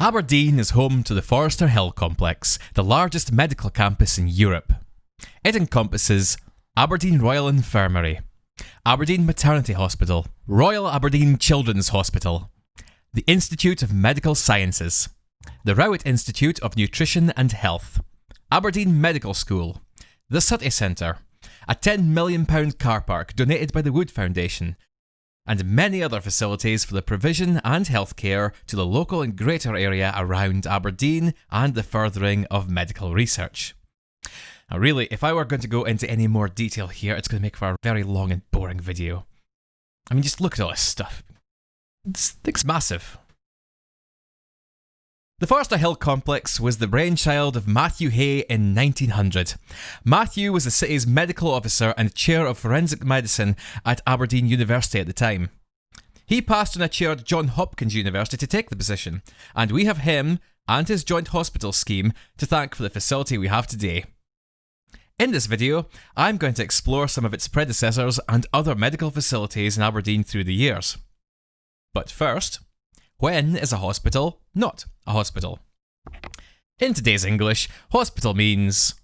Aberdeen is home to the Forester Hill Complex, the largest medical campus in Europe. It encompasses Aberdeen Royal Infirmary, Aberdeen Maternity Hospital, Royal Aberdeen Children's Hospital, the Institute of Medical Sciences, the Rowett Institute of Nutrition and Health, Aberdeen Medical School, the City Centre, a £10 million car park donated by the Wood Foundation, and many other facilities for the provision and healthcare to the local and greater area around Aberdeen and the furthering of medical research. Now really, if I were going to go into any more detail here, it's going to make for a very long and boring video. I mean, just look at all this stuff. This thing's massive. The Forester Hill Complex was the brainchild of Matthew Hay in 1900. Matthew was the city's medical officer and chair of forensic medicine at Aberdeen University at the time. He passed on a chair at Johns Hopkins University to take the position, and we have him and his joint hospital scheme to thank for the facility we have today. In this video, I'm going to explore some of its predecessors and other medical facilities in Aberdeen through the years. But first, when is a hospital not a hospital? In today's English, hospital means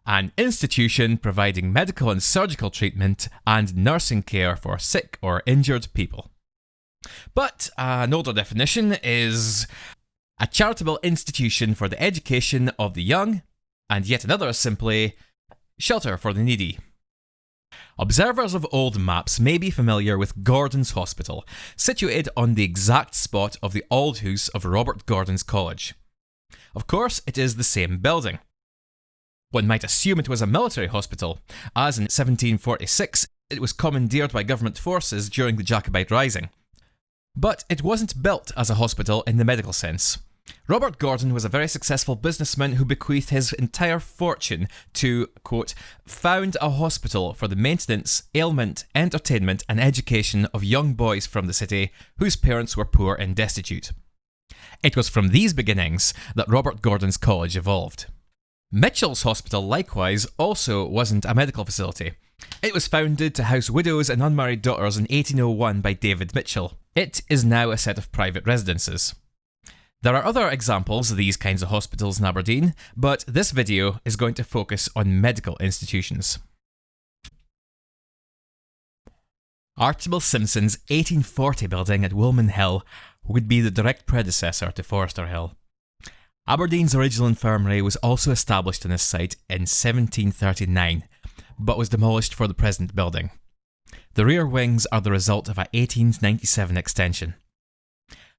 an institution providing medical and surgical treatment and nursing care for sick or injured people. But an older definition is a charitable institution for the education of the young, and yet another is simply shelter for the needy. Observers of old maps may be familiar with Gordon's Hospital, situated on the exact spot of the old house of Robert Gordon's College. Of course, it is the same building. One might assume it was a military hospital, as in 1746 it was commandeered by government forces during the Jacobite Rising. But it wasn't built as a hospital in the medical sense. Robert Gordon was a very successful businessman who bequeathed his entire fortune to, quote, found a hospital for the maintenance, ailment, entertainment and education of young boys from the city whose parents were poor and destitute. It was from these beginnings that Robert Gordon's College evolved. Mitchell's Hospital likewise also wasn't a medical facility. It was founded to house widows and unmarried daughters in 1801 by David Mitchell. It is now a set of private residences. There are other examples of these kinds of hospitals in Aberdeen, but this video is going to focus on medical institutions. Archibald Simpson's 1840 building at Woolman Hill would be the direct predecessor to Forester Hill. Aberdeen's original infirmary was also established on this site in 1739, but was demolished for the present building. The rear wings are the result of a 1897 extension.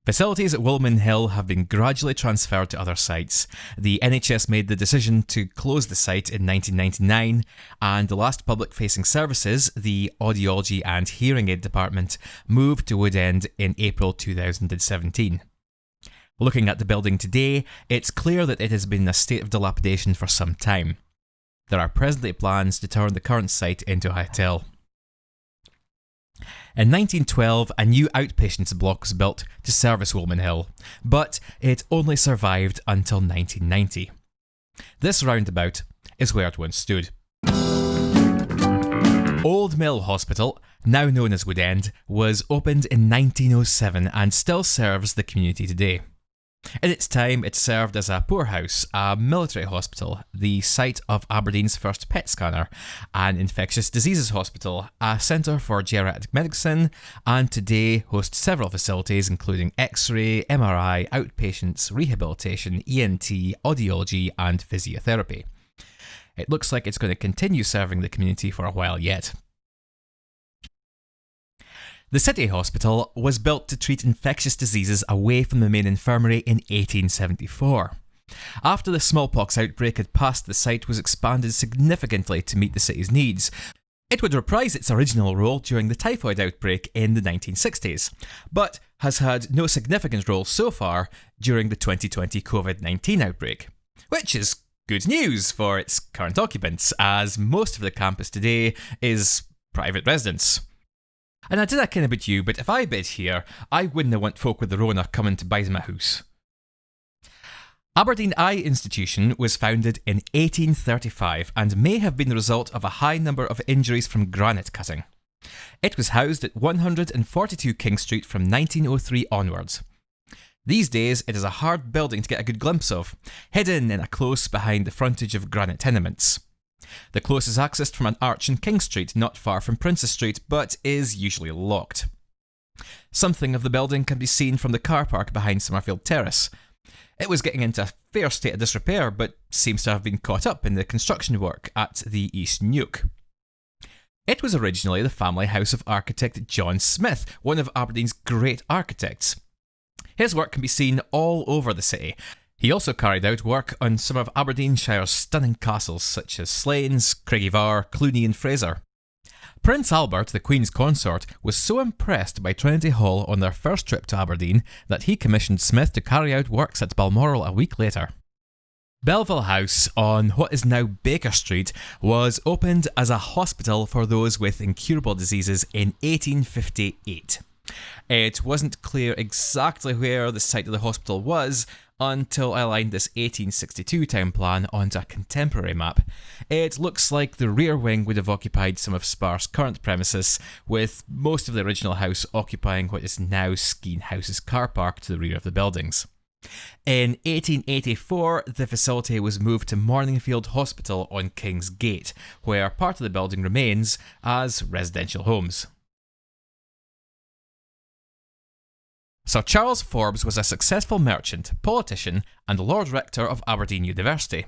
Facilities at Woolman Hill have been gradually transferred to other sites. The NHS made the decision to close the site in 1999, and the last public-facing services, the Audiology and Hearing Aid Department, moved to Woodend in April 2017. Looking at the building today, it's clear that it has been in a state of dilapidation for some time. There are presently plans to turn the current site into a hotel. In 1912, a new outpatients block was built to service Woolman Hill, but it only survived until 1990. This roundabout is where it once stood. Old Mill Hospital, now known as Woodend, was opened in 1907 and still serves the community today. In its time, it served as a poorhouse, a military hospital, the site of Aberdeen's first PET scanner, an infectious diseases hospital, a centre for geriatric medicine, and today hosts several facilities including X-ray, MRI, outpatients, rehabilitation, ENT, audiology, and physiotherapy. It looks like it's going to continue serving the community for a while yet. The City Hospital was built to treat infectious diseases away from the main infirmary in 1874. After the smallpox outbreak had passed, the site was expanded significantly to meet the city's needs. It would reprise its original role during the typhoid outbreak in the 1960s, but has had no significant role so far during the 2020 COVID-19 outbreak, which is good news for its current occupants, as most of the campus today is private residence. And I don't know kind about you, but if I bid here, I wouldn't want folk with the Rona coming to buy my house. Aberdeen Eye Institution was founded in 1835 and may have been the result of a high number of injuries from granite cutting. It was housed at 142 King Street from 1903 onwards. These days, it is a hard building to get a good glimpse of, hidden in a close behind the frontage of granite tenements. The close is accessed from an arch in King Street, not far from Princes Street, but is usually locked. Something of the building can be seen from the car park behind Summerfield Terrace. It was getting into a fair state of disrepair, but seems to have been caught up in the construction work at the East Neuk. It was originally the family house of architect John Smith, one of Aberdeen's great architects. His work can be seen all over the city. He also carried out work on some of Aberdeenshire's stunning castles such as Slains, Craigievar, Cluny and Fraser. Prince Albert, the Queen's consort, was so impressed by Trinity Hall on their first trip to Aberdeen that he commissioned Smith to carry out works at Balmoral a week later. Belleville House, on what is now Baker Street, was opened as a hospital for those with incurable diseases in 1858. It wasn't clear exactly where the site of the hospital was until I aligned this 1862 town plan onto a contemporary map. It looks like the rear wing would have occupied some of Spar's current premises, with most of the original house occupying what is now Skene House's car park to the rear of the buildings. In 1884, the facility was moved to Morningfield Hospital on King's Gate, where part of the building remains as residential homes. Sir Charles Forbes was a successful merchant, politician, and Lord Rector of Aberdeen University.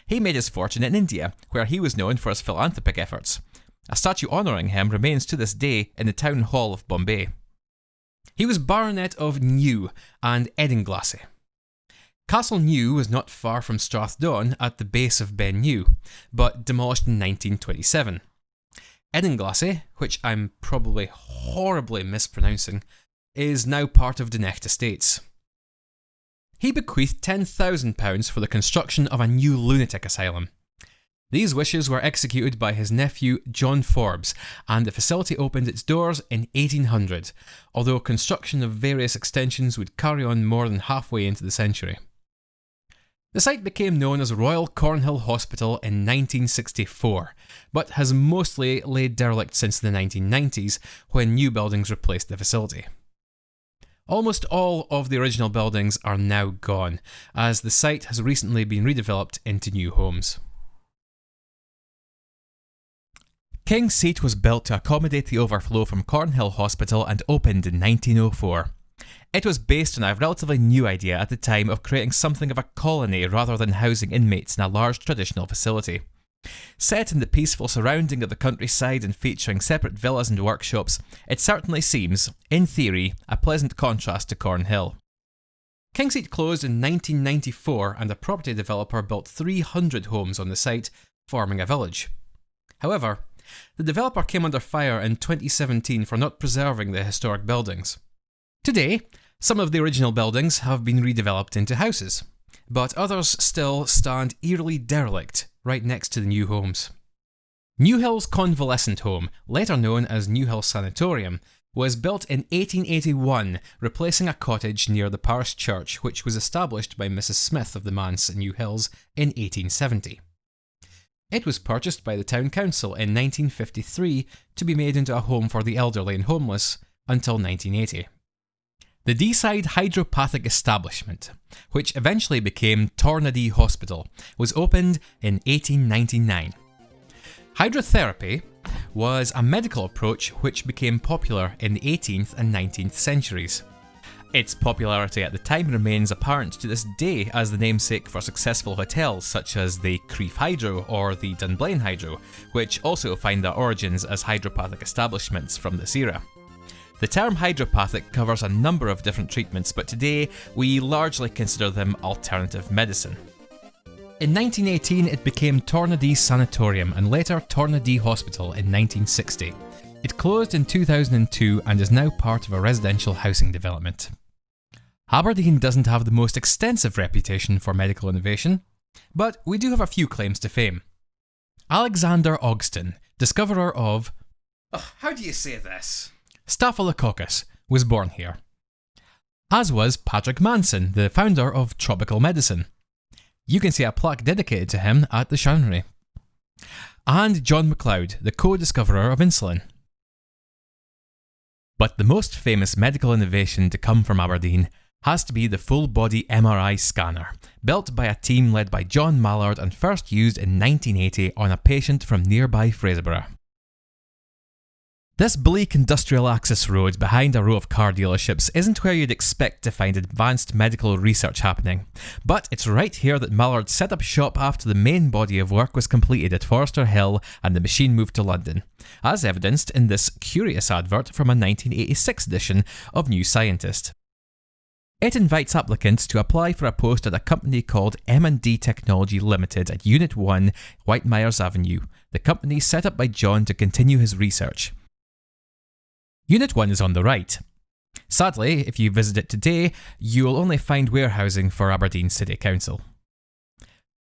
He made his fortune in India, where he was known for his philanthropic efforts. A statue honouring him remains to this day in the Town Hall of Bombay. He was Baronet of New and Edinglassy. Castle New was not far from Strathdon at the base of Ben New, but demolished in 1927. Edinglassy, which I'm probably horribly mispronouncing, is now part of Dunecht Estates. He bequeathed £10,000 for the construction of a new lunatic asylum. These wishes were executed by his nephew John Forbes, and the facility opened its doors in 1800, although construction of various extensions would carry on more than halfway into the century. The site became known as Royal Cornhill Hospital in 1964, but has mostly laid derelict since the 1990s, when new buildings replaced the facility. Almost all of the original buildings are now gone, as the site has recently been redeveloped into new homes. King's Seat was built to accommodate the overflow from Cornhill Hospital and opened in 1904. It was based on a relatively new idea at the time of creating something of a colony rather than housing inmates in a large traditional facility. Set in the peaceful surrounding of the countryside and featuring separate villas and workshops, it certainly seems, in theory, a pleasant contrast to Cornhill. King's Seat closed in 1994 and a property developer built 300 homes on the site, forming a village. However, the developer came under fire in 2017 for not preserving the historic buildings. Today, some of the original buildings have been redeveloped into houses, but others still stand eerily derelict right next to the new homes. Newhill's Convalescent Home, later known as Newhill Sanatorium, was built in 1881, replacing a cottage near the parish church which was established by Mrs. Smith of the Manse in Newhills in 1870. It was purchased by the town council in 1953 to be made into a home for the elderly and homeless until 1980. The Deeside Hydropathic Establishment, which eventually became Tornadee Hospital, was opened in 1899. Hydrotherapy was a medical approach which became popular in the 18th and 19th centuries. Its popularity at the time remains apparent to this day as the namesake for successful hotels such as the Crieff Hydro or the Dunblane Hydro, which also find their origins as hydropathic establishments from this era. The term hydropathic covers a number of different treatments, but today we largely consider them alternative medicine. In 1918 it became Tornadee Sanatorium and later Tornadee Hospital in 1960. It closed in 2002 and is now part of a residential housing development. Aberdeen doesn't have the most extensive reputation for medical innovation, but we do have a few claims to fame. Alexander Ogston, discoverer of how do you say this? Staphylococcus, was born here. As was Patrick Manson, the founder of tropical medicine. You can see a plaque dedicated to him at the Shanry. And John MacLeod, the co-discoverer of insulin. But the most famous medical innovation to come from Aberdeen has to be the full-body MRI scanner, built by a team led by John Mallard and first used in 1980 on a patient from nearby Fraserburgh. This bleak industrial access road behind a row of car dealerships isn't where you'd expect to find advanced medical research happening, but it's right here that Mallard set up shop after the main body of work was completed at Forester Hill and the machine moved to London, as evidenced in this curious advert from a 1986 edition of New Scientist. It invites applicants to apply for a post at a company called M&D Technology Limited at Unit 1, Whitemyers Avenue, the company set up by John to continue his research. Unit 1 is on the right. Sadly, if you visit it today, you will only find warehousing for Aberdeen City Council.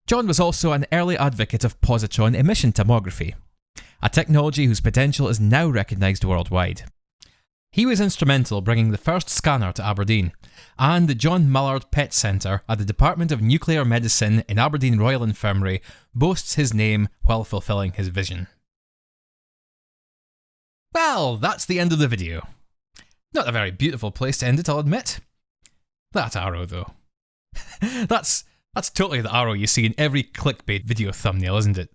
John was also an early advocate of positron emission tomography, a technology whose potential is now recognised worldwide. He was instrumental bringing the first scanner to Aberdeen, and the John Mallard Pet Centre at the Department of Nuclear Medicine in Aberdeen Royal Infirmary boasts his name while fulfilling his vision. Well, that's the end of the video. Not a very beautiful place to end it, I'll admit. That arrow, though. That's totally the arrow you see in every clickbait video thumbnail, isn't it?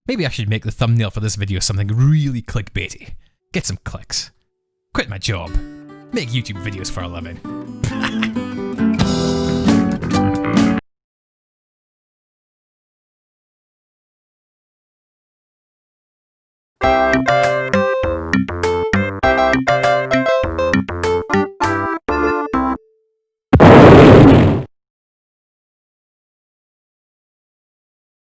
Maybe I should make the thumbnail for this video something really clickbaity. Get some clicks. Quit my job. Make YouTube videos for a living.